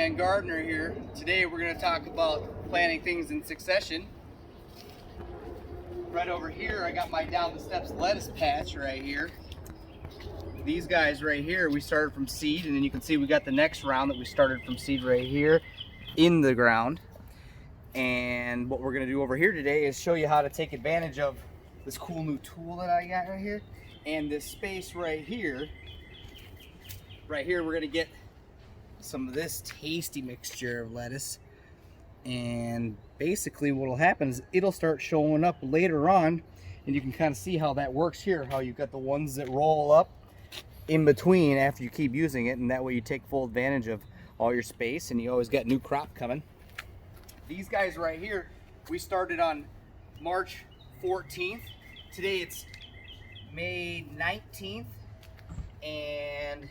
Man Gardener here. Today we're going to talk about planting things in succession. Right over here I got my down the steps lettuce patch right here. These guys right here we started from seed, and then you can see we got the next round that we started from seed right here in the ground. And what we're going to do over here today is show you how to take advantage of this cool new tool that I got right here, and this space right here. Right here we're going to get some of this tasty mixture of lettuce, and basically what will happen is it'll start showing up later on, and you can kind of see how that works here, how you got the ones that roll up in between after you keep using it, and that way you take full advantage of all your space and you always got new crop coming. These guys right here we started on March 14th. Today it's May 19th, and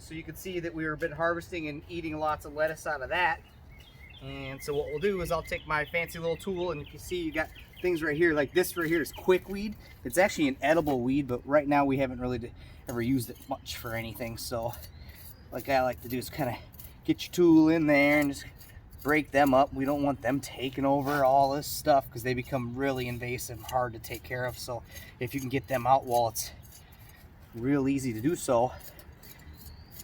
so you can see that we've been harvesting and eating lots of lettuce out of that. And so what we'll do is I'll take my fancy little tool, and if you see, you got things right here, like this right here is quickweed. It's actually an edible weed, but right now we haven't really ever used it much for anything. So like I like to do is kind of get your tool in there and just break them up. We don't want them taking over all this stuff because they become really invasive, hard to take care of. So if you can get them out while it's real easy to do so,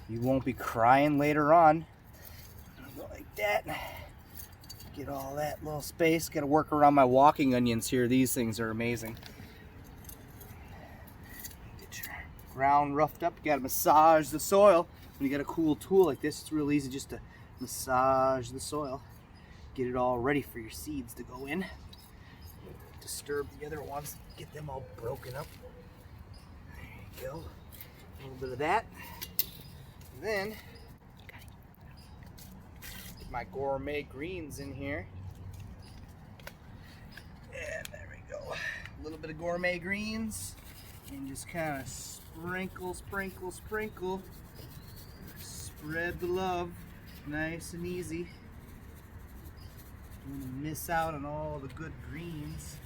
you won't be crying later on. Go like that. Get all that little space. Got to work around my walking onions here. These things are amazing. Get your ground roughed up. You got to massage the soil. When you got a cool tool like this, it's real easy just to massage the soil. Get it all ready for your seeds to go in. Disturb the other ones. Get them all broken up. There you go. A little bit of that. And then get my gourmet greens in here. And there we go. A little bit of gourmet greens. And just kind of sprinkle, sprinkle, sprinkle. Spread the love. Nice and easy. Don't want to miss out on all the good greens.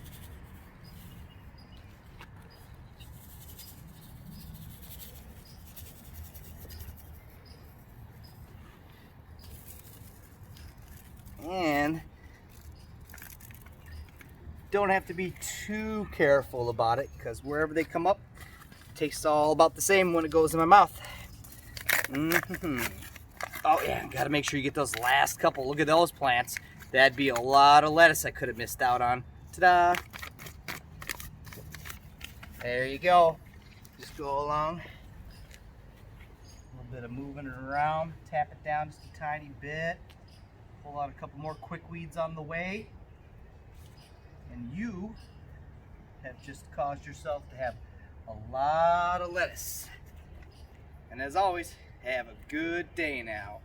And don't have to be too careful about it, because wherever they come up, it tastes all about the same when it goes in my mouth. Oh yeah, gotta make sure you get those last couple. Look at those plants. That'd be a lot of lettuce I could have missed out on. Ta-da! There you go. Just go along. A little bit of moving it around. Tap it down just a tiny bit. Pull out a couple more quick weeds on the way, and you have just caused yourself to have a lot of lettuce. And as always, have a good day now.